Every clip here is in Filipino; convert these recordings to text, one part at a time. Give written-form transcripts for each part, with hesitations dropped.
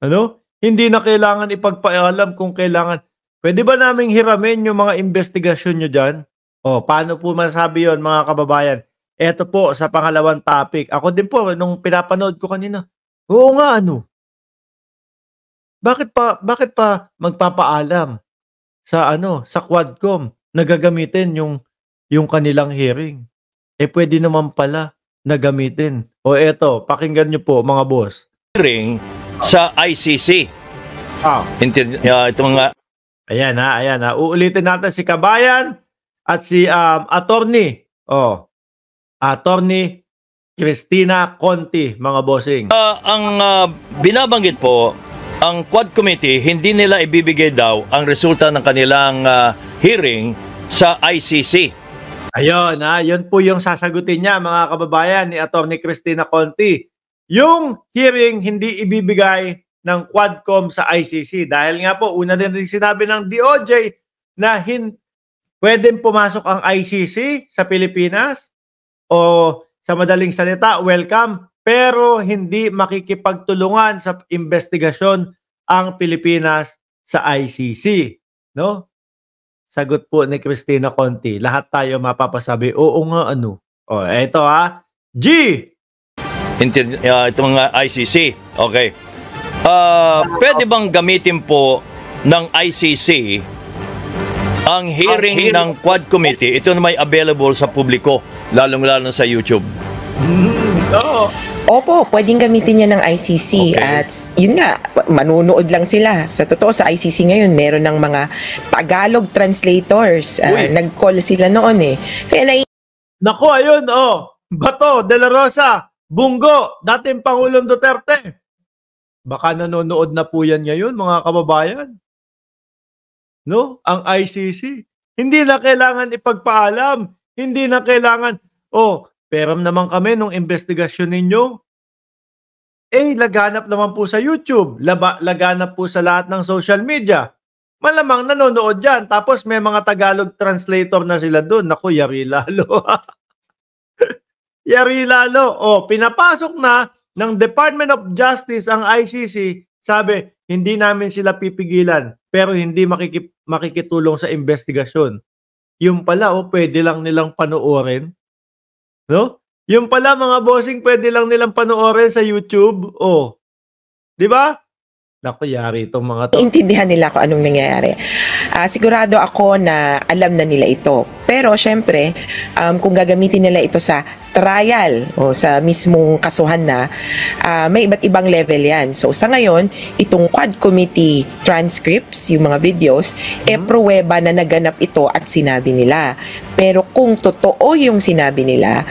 Ano? Hindi na kailangan ipagpaalam kung kailangan. Pwede ba naming hiramin yung mga investigasyon nyo dyan? O, paano po masabi yon mga kababayan? Eto po sa pangalawang topic. Ako din po, nung pinapanood ko kanina, oo nga ano, bakit pa magpapaalam sa ano, sa Quadcom na gagamitin yung kanilang hearing? Eh pwede naman pala na gamitin. O eto, pakinggan nyo po mga boss. Hearing sa ICC. Ito mga... Ayan ha. Uulitin natin si Kabayan at si attorney. Attorney Cristina Conti, mga bossing. Ang binabanggit po, ang Quad Committee, hindi nila ibibigay daw ang resulta ng kanilang hearing sa ICC. Ayun, yun po yung sasagutin niya, mga kababayan, ni Attorney Cristina Conti. Yung hearing hindi ibibigay ng Quadcom sa ICC. Dahil nga po, una din sinabi ng DOJ na pwedeng pumasok ang ICC sa Pilipinas o sa madaling salita, welcome, pero hindi makikipagtulungan sa investigasyon ang Pilipinas sa ICC. No? Sagot po ni Cristina Conti. Lahat tayo mapapasabi, oo nga ano. Eto G! Ito mga ICC. Okay. Pwede bang gamitin po ng ICC ang hearing ng Quad Committee? Ito na may available sa publiko, lalong-lalo sa YouTube. Oo. Opo, pwedeng gamitin niya ng ICC. Okay. At yun nga, manunood lang sila. Sa totoo, sa ICC ngayon, meron ng mga Tagalog translators. Nag-call sila noon eh. Kaya Naku, ayun, Bato, De La Rosa, Bungo, dating Pangulong Duterte. Baka nanonood na po yan ngayon, mga kababayan. No? Ang ICC. Hindi na kailangan ipagpaalam. Hindi na kailangan, peram naman kami nung investigasyon ninyo. Laganap naman po sa YouTube. Laganap po sa lahat ng social media. Malamang nanonood yan. Tapos may mga Tagalog translator na sila doon. Naku, yari lalo. Yari lalo. Pinapasok na ng Department of Justice ang ICC. Sabi, hindi namin sila pipigilan. Pero hindi makikitulong sa investigasyon. Yung pala, pwede lang nilang panoorin. No? Yung pala mga bossing, pwede lang nilang panoorin sa YouTube. Di ba? Naku, yari itong mga to. Intindihan nila kung anong nangyayari. Sigurado ako na alam na nila ito. Pero syempre, kung gagamitin nila ito sa trial o sa mismong kasuhan na, may iba't ibang level yan. So sa ngayon, itong Quad Committee transcripts, yung mga videos, pruweba na naganap ito at sinabi nila. Pero kung totoo yung sinabi nila,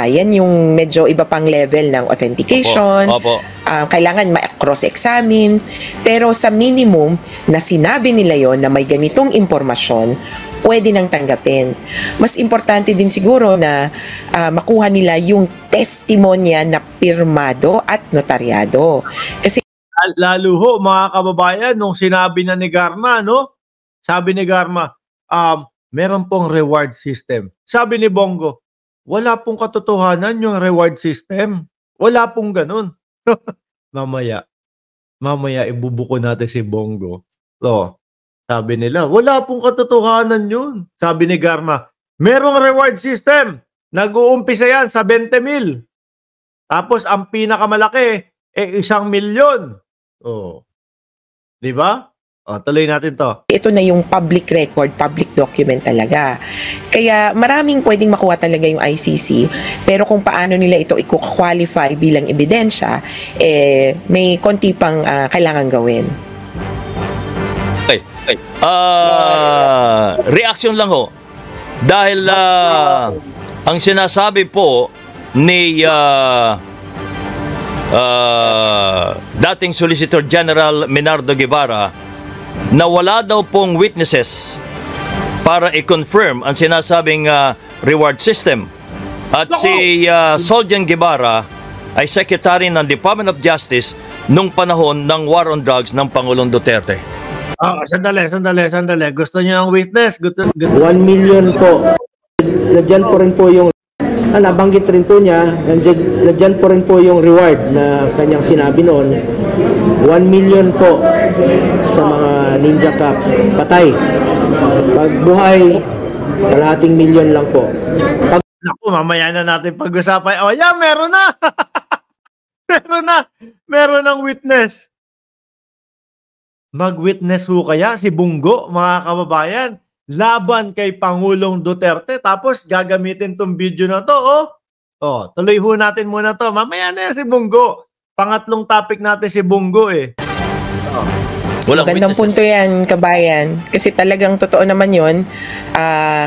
yan yung medyo iba pang level ng authentication. Opo. Kailangan ma-cross-examine. Pero sa minimum na sinabi nila yon na may ganitong impormasyon, pwede nang tanggapin. Mas importante din siguro na makuha nila yung testimonya na pirmado at notaryado. Kasi lalo ho, mga kababayan, nung sinabi na ni Garma, no? Sabi ni Garma, meron pong reward system. Sabi ni Bongo, wala pong katotohanan yung reward system. Wala pong ganun. Mamaya ibubuko natin si Bongo. Sabi nila, wala pong katotohanan yun. Sabi ni Garma, merong reward system. Nag-uumpisa yan sa 20,000. Tapos ang pinakamalaki, 1,000,000. Di ba? Tuloy natin to. Ito na yung public record, public document talaga. Kaya maraming pwedeng makuha talaga yung ICC. Pero kung paano nila ito i-qualify bilang ebidensya, may konti pang kailangan gawin. Reaction lang ho. Dahil ang sinasabi po ni dating Solicitor General Menardo Guevara na wala daw pong witnesses para i-confirm ang sinasabing reward system. At si Soljan Guevara ay Secretary ng Department of Justice nung panahon ng War on Drugs ng Pangulong Duterte. Sandali. Gusto niyo ang witness? Gusto 1 million po. Nandiyan po rin po yung nabanggit rin po niya, nandiyan po rin po yung reward na kanyang sinabi noon 1 million po sa mga Ninja Cups. Patay. Pag buhay, kalahating milyon lang po. Naku, mamaya na natin pag-usapan. Oh, yeah, meron na. meron na. Meron ng witness. Mag-witness ho kaya si Bungo, mga kababayan, laban kay Pangulong Duterte. Tapos gagamitin tong video na to, oh. Oh, tuloy ho natin muna to. Mamaya na yan si Bungo. Pangatlong topic natin si Bungo eh. Walang Magandang witnesses. punto yan, kabayan. Kasi talagang totoo naman yun,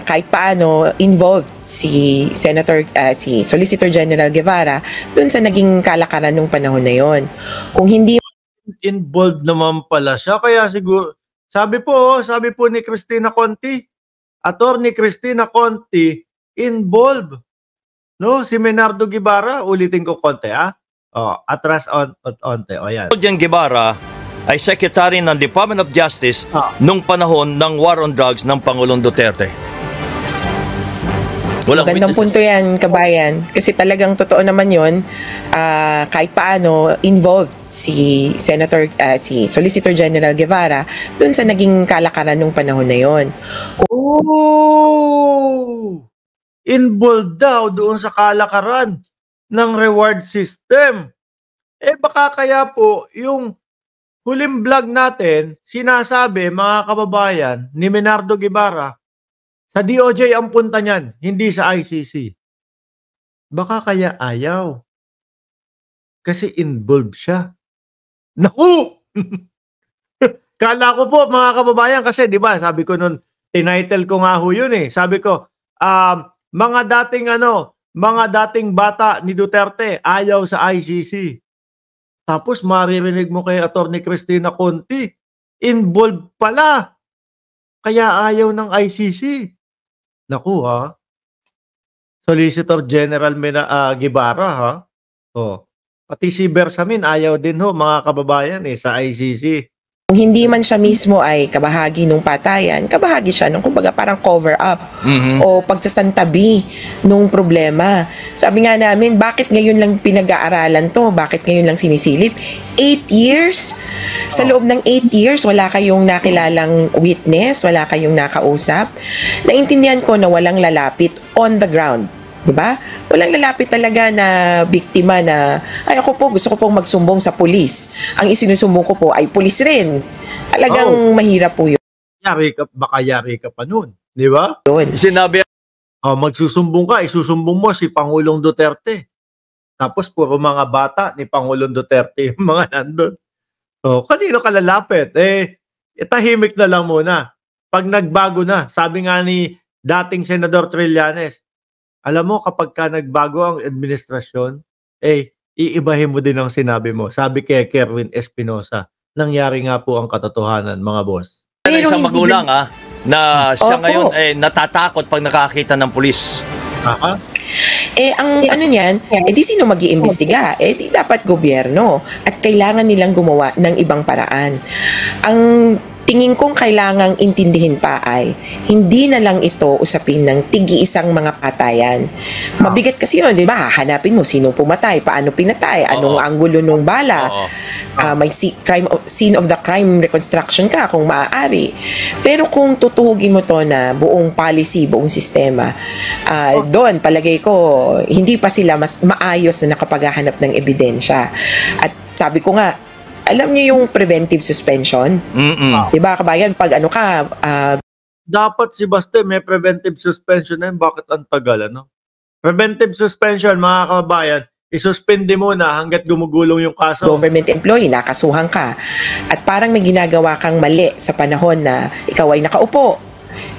kahit paano, involved si si Solicitor General Guevara dun sa naging kalakaran nung panahon na yon. Kung hindi Involved naman pala siya. Kaya siguro, sabi po ni Cristina Conti, Attorney Cristina Conti, involved. No, si Menardo Guevara, ulitin ko konti atras onte. O yan. Jan Guevara ay secretary ng Department of Justice nung panahon ng war on drugs ng Pangulong Duterte. Walang Magandang witnesses. punto yan, kabayan. Kasi talagang totoo naman yun, kahit paano, involved si si Solicitor General Guevara dun sa naging kalakaran nung panahon na yon. Oh! Involved daw doon sa kalakaran ng reward system. Eh baka kaya po yung huling vlog natin, sinasabi mga kababayan ni Menardo Guevara, sa DOJ ang punta niyan, hindi sa ICC. Baka kaya ayaw. Kasi involved siya. Naku! Kala ko po mga kababayan kasi 'di ba, sabi ko noon, tinitle ko nga ho 'yun eh. Sabi ko, mga dating bata ni Duterte ayaw sa ICC. Tapos maririnig mo kay Attorney Cristina Conti, involved pala. Kaya ayaw ng ICC. Naku ha. Solicitor General Guevara ha. Oh. Pati si Bersamin ayaw din ho mga kababayan sa ICC. Kung hindi man siya mismo ay kabahagi nung patayan, kabahagi siya nung kumbaga parang cover up o pagsasantabi nung problema. Sabi nga namin, bakit ngayon lang pinag-aaralan to? Bakit ngayon lang sinisilip? 8 years? Sa loob ng 8 years, wala kayong nakilalang witness, wala kayong nakausap. Naintindihan ko na walang lalapit on the ground. Diba? Walang lalapit talaga na biktima na, ay ako po, gusto ko pong magsumbong sa pulis. Ang isinusumbong ko po ay pulis rin. Talagang mahirap po yun. Baka yari ka pa nun. Di ba? Sinabi Magsusumbong ka, isusumbong mo si Pangulong Duterte. Tapos puro mga bata ni Pangulong Duterte yung mga nandun. So, kanino ka lalapit? Tahimik na lang muna. Pag nagbago na, sabi nga ni dating Senador Trillanes, alam mo, kapag ka nagbago ang administrasyon, iibahin mo din ang sinabi mo. Sabi kay Kerwin Espinosa, nangyari nga po ang katotohanan, mga boss. Pero isang hindi magulang na siya Opo. ngayon natatakot pag nakakita ng pulis. Aha. ang ano niyan, di sino mag-iimbestiga? Di dapat gobyerno. At kailangan nilang gumawa ng ibang paraan. Ang tingin kong kailangang intindihin pa ay hindi na lang ito usapin ng tig-iisang mga patayan. Mabigat kasi yun, di ba? Hanapin mo sino pumatay, paano pinatay, anong anggulo ng bala. May scene of the crime reconstruction ka kung maaari. Pero kung tutuhugin mo to na buong policy, buong sistema, doon palagay ko hindi pa sila mas maayos na nakapaghahanap ng ebidensya. At sabi ko nga, alam niyo yung preventive suspension? Diba kabayan, pag ano ka, Dapat si Baste may preventive suspension na yun. Bakit ang tagal, ano? Preventive suspension, mga kababayan, isuspende muna hanggat gumugulong yung kaso. government employee, nakasuhan ka. At parang may ginagawa kang mali sa panahon na ikaw ay nakaupo.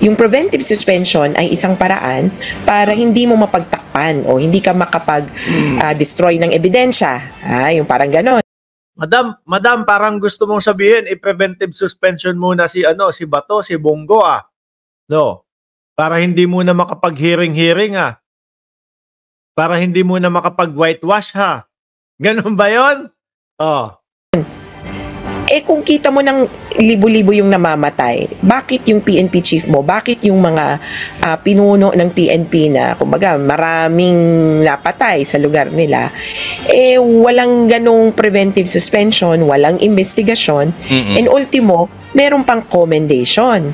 Yung preventive suspension ay isang paraan para hindi mo mapagtakpan o hindi ka makapag-destroy ng ebidensya. Yung parang ganon. Madam, parang gusto mong sabihin, i-preventive suspension muna si Bato, si Bongo No. Para hindi muna makapag-hearing Para hindi muna makapag-whitewash Ganon ba 'yon? Kung kita mo ng libo-libo yung namamatay, bakit yung PNP chief mo, bakit yung mga pinuno ng PNP na, kumbaga, maraming napatay sa lugar nila, walang ganong preventive suspension, walang investigasyon, and ultimo, meron pang commendation.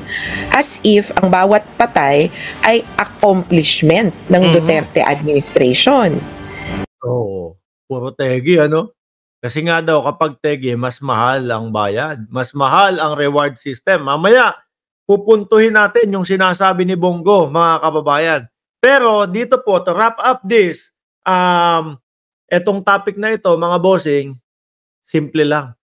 As if ang bawat patay ay accomplishment ng Duterte administration. Oo, puro tegi, ano? Kasi nga daw kapag tegi, mas mahal ang bayad. Mas mahal ang reward system. Mamaya, pupuntuhin natin yung sinasabi ni Bongo, mga kababayan. Pero dito po, to wrap up this, etong topic na ito, mga bossing, simple lang.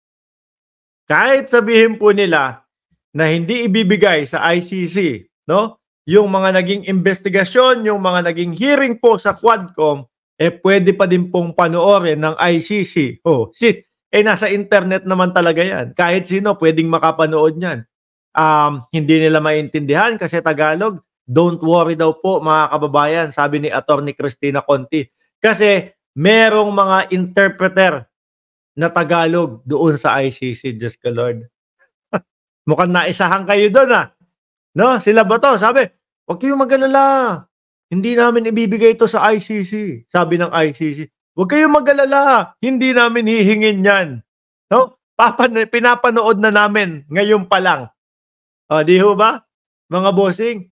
Kahit sabihin po nila na hindi ibibigay sa ICC, no? Yung mga naging investigasyon, yung mga naging hearing po sa Quadcom, pwede pa din pong panoorin ng ICC. Nasa internet naman talaga yan. Kahit sino pwedeng makapanood yan. Hindi nila maintindihan kasi Tagalog. Don't worry daw po, mga kababayan, sabi ni Attorney Cristina Conti. Kasi merong mga interpreter na Tagalog doon sa ICC. Diyos ko Lord. Mukhang naisahan kayo doon, no? Sila ba to? Sabi, huwag kayong mag-alala. Hindi namin ibibigay ito sa ICC. Sabi ng ICC, huwag kayong mag-alala. Hindi namin hihingin yan. No? Pinapanood na namin ngayon pa lang. Di ho ba? Mga bossing,